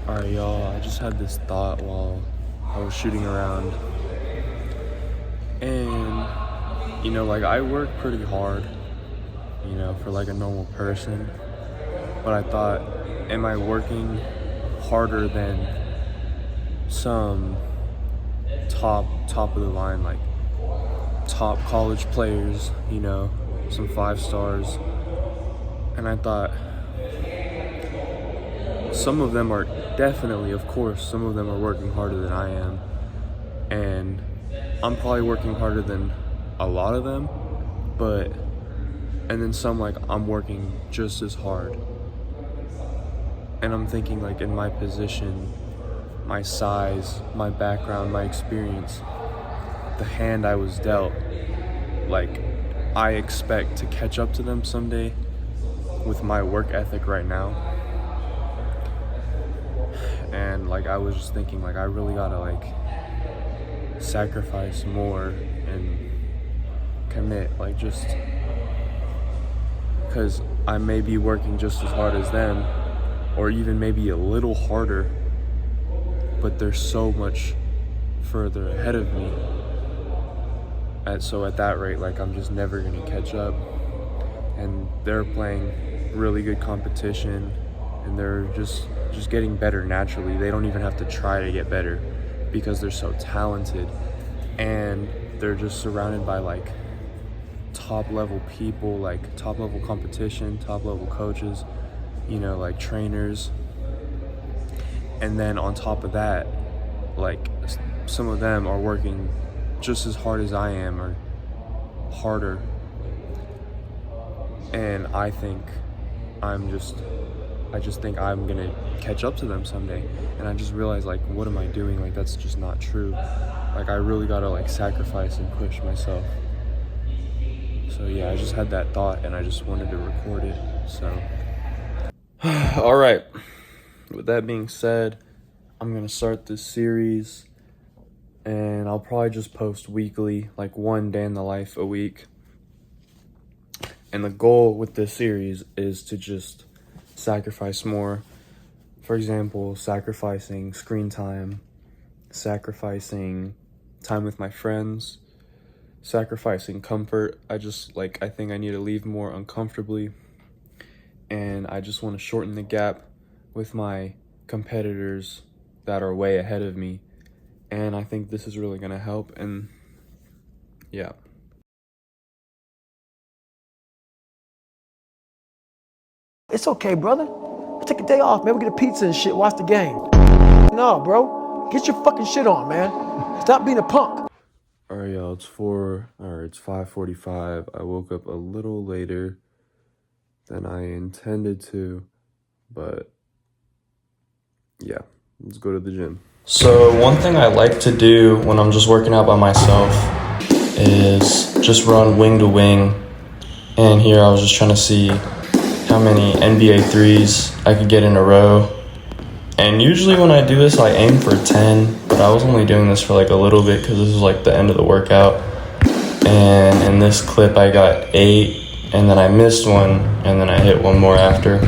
Alright, y'all, I just had this thought while I was shooting around. And, like, I work pretty hard, for like a normal person. But I thought, am I working harder than some top of the line, like top college players, some 5 stars? And I thought, some of them are definitely, of course, some of them are working harder than I am. And I'm probably working harder than a lot of them, and then some, like, I'm working just as hard. And I'm thinking, like, in my position, my size, my background, my experience, the hand I was dealt, like, I expect to catch up to them someday with my work ethic right now. And, like, I was just thinking, like, I really gotta, like, sacrifice more and commit, like, just because I may be working just as hard as them, or even maybe a little harder, but they're so much further ahead of me. So at that rate, like, I'm just never gonna catch up. And they're playing really good competition, and they're just getting better naturally. They don't even have to try to get better because they're so talented, and they're just surrounded by, like, top level people, like top level competition, top level coaches, like trainers. And then on top of that, like, some of them are working just as hard as I am, or harder. And I just think I'm gonna catch up to them someday. And I just realized, like, what am I doing? Like, that's just not true. Like, I really gotta, like, sacrifice and push myself. So yeah, I just had that thought and I just wanted to record it. So all right, with that being said, I'm gonna start this series, and I'll probably just post weekly, like one day in the life a week. And the goal with this series is to just sacrifice more. For example, sacrificing screen time, sacrificing time with my friends, sacrificing comfort. I think I need to leave more uncomfortably, and I just want to shorten the gap with my competitors that are way ahead of me. And I think this is really going to help. And yeah. It's okay, brother. Take a day off, man. We get a pizza and shit, watch the game. No, bro. Get your fucking shit on, man. Stop being a punk. Alright, y'all, it's 5:45. I woke up a little later than I intended to, but yeah, let's go to the gym. So one thing I like to do when I'm just working out by myself is just run wing to wing. And here I was just trying to see how many NBA threes I could get in a row. And usually when I do this, I aim for 10, but I was only doing this for like a little bit because this was like the end of the workout. And in this clip, I got 8, and then I missed one, and then I hit one more after.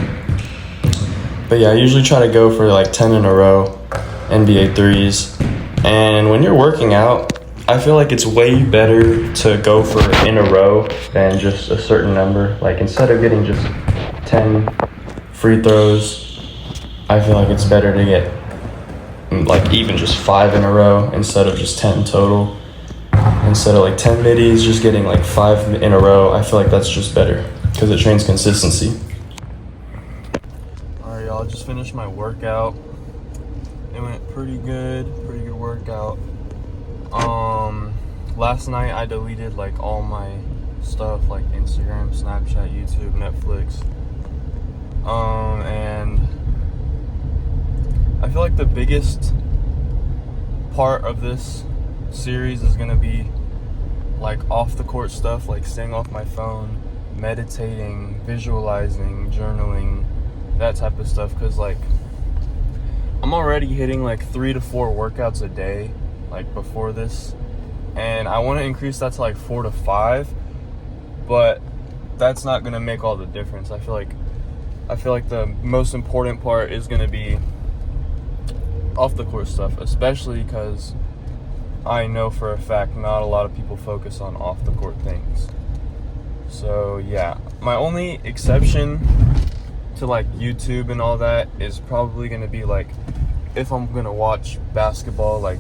But yeah, I usually try to go for like 10 in a row, NBA threes. And when you're working out, I feel like it's way better to go for in a row than just a certain number. Like, instead of getting just 10 free throws, I feel like it's better to get like even just 5 in a row instead of just 10 total. Instead of like 10 middies, just getting like 5 in a row, I feel like that's just better because it trains consistency. Alright, y'all, just finished my workout. It went pretty good workout. Last night I deleted like all my stuff, like Instagram, Snapchat, YouTube, Netflix. And I feel like the biggest part of this series is gonna be like off the court stuff, like staying off my phone, meditating, visualizing, journaling, that type of stuff. Cause like I'm already hitting like 3 to 4 workouts a day, like before this, and I want to increase that to like 4 to 5, but that's not gonna make all the difference. I feel like the most important part is gonna be off the court stuff, especially because I know for a fact not a lot of people focus on off the court things. So yeah, my only exception to like YouTube and all that is probably gonna be like if I'm gonna watch basketball, like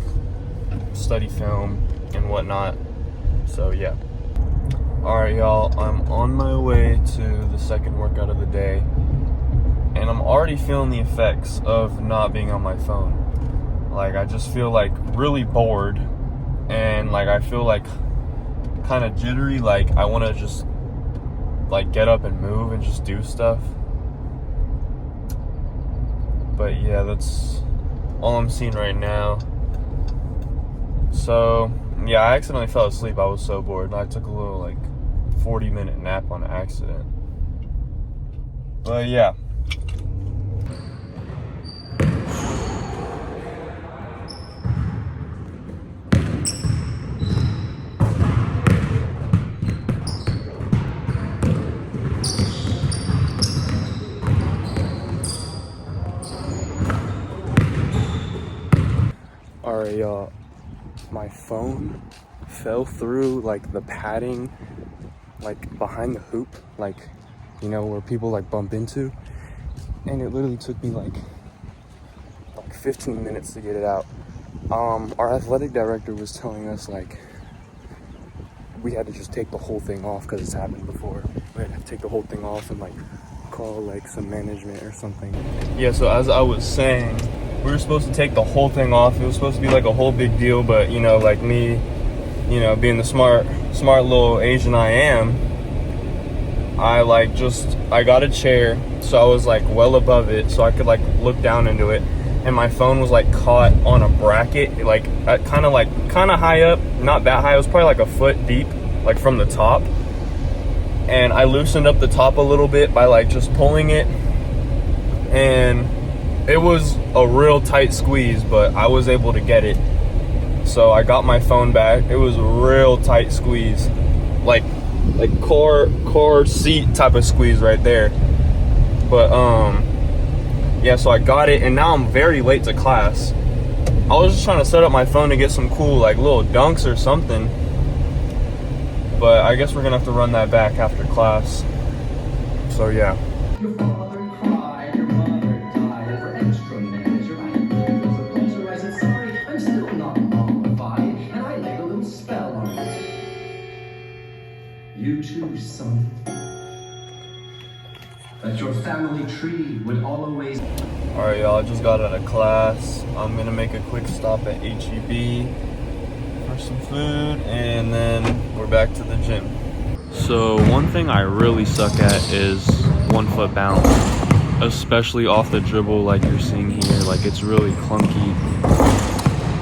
study film and whatnot. So yeah. Alright y'all, I'm on my way to the second workout of the day, and I'm already feeling the effects of not being on my phone. Like, I just feel like really bored, and like I feel like kind of jittery, like I want to just like get up and move and just do stuff. But yeah, that's all I'm seeing right now. So yeah, I accidentally fell asleep. I was so bored, and I took a little like 40-minute nap on accident. But yeah. Alright y'all, my phone fell through like the padding like behind the hoop, like, you know, where people like bump into, and it literally took me like 15 minutes to get it out. Our athletic director was telling us like we had to just take the whole thing off because it's happened before. We had to take the whole thing off and like call like some management or something. Yeah, so as I was saying, we were supposed to take the whole thing off. It was supposed to be like a whole big deal, but you know, like me, you know, being the smart little Asian I am, I got a chair, so I was like well above it, so I could like look down into it, and my phone was like caught on a bracket, like kind of high up, not that high. It was probably like a foot deep, like from the top, and I loosened up the top a little bit by like just pulling it, and it was a real tight squeeze, but I was able to get it. So I got my phone back. It was a real tight squeeze, like car seat type of squeeze right there. But yeah, so I got it, and now I'm very late to class. I was just trying to set up my phone to get some cool like little dunks or something, but I guess we're gonna have to run that back after class. So yeah. Your father cried, your mother died, and for extra measure, I had to give us a pleasure. I said, sorry, I'm still not mummified, and I laid a little spell on you. You too, son. That your family tree would always... Alright y'all, I just got out of class. I'm gonna make a quick stop at HEB for some food, and then we're back to the gym. So one thing I really suck at is 1 foot bounce, especially off the dribble like you're seeing here. Like, it's really clunky,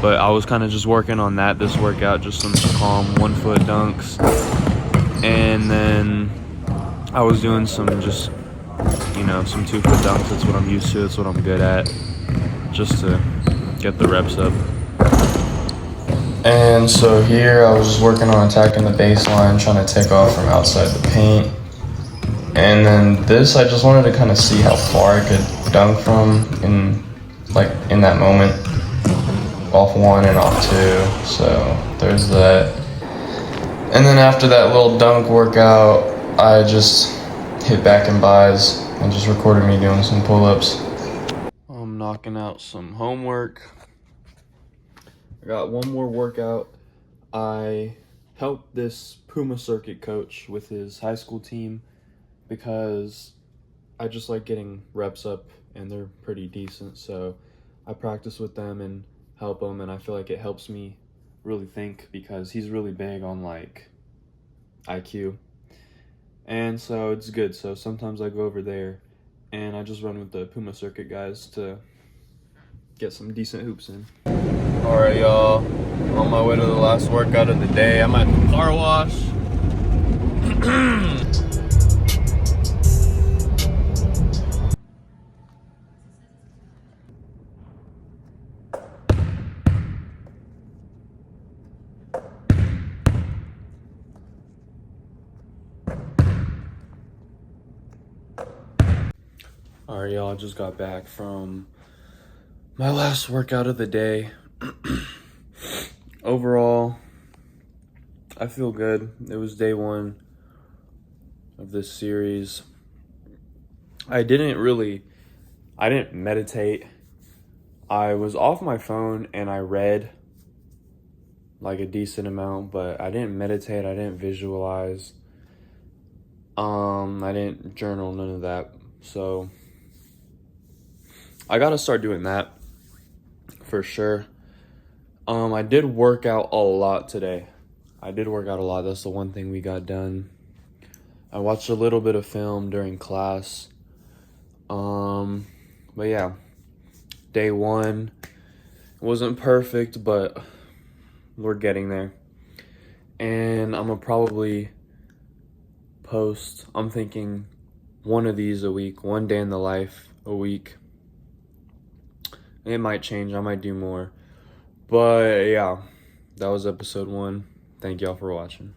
but I was kind of just working on that this workout, just some calm 1 foot dunks, and then I was doing some just, you know, some 2 foot dunks. That's what I'm used to, that's what I'm good at, just to get the reps up. And so here I was just working on attacking the baseline, trying to take off from outside the paint. And then this, I just wanted to kind of see how far I could dunk from in that moment. Off 1 and off 2, so there's that. And then after that little dunk workout, I just hit back and buys and just recorded me doing some pull-ups. I'm knocking out some homework. I got one more workout. I helped this Puma circuit coach with his high school team because I just like getting reps up, and they're pretty decent, so I practice with them and help him, and I feel like it helps me really think because he's really big on like IQ, and so it's good. So sometimes I go over there and I just run with the Puma circuit guys to get some decent hoops in. Alright y'all, I'm on my way to the last workout of the day. I'm at the car wash. Alright y'all, I just got back from my last workout of the day. Overall, I feel good. It was day 1 of this series. I didn't meditate. I was off my phone and I read like a decent amount, but I didn't meditate, I didn't visualize. I didn't journal, none of that. So I gotta start doing that for sure. I did work out a lot today. That's the one thing we got done. I watched a little bit of film during class. But yeah, day 1 wasn't perfect, but we're getting there. And I'm gonna probably post, I'm thinking one of these a week, one day in the life a week. It might change, I might do more. But yeah, that was episode 1. Thank y'all for watching.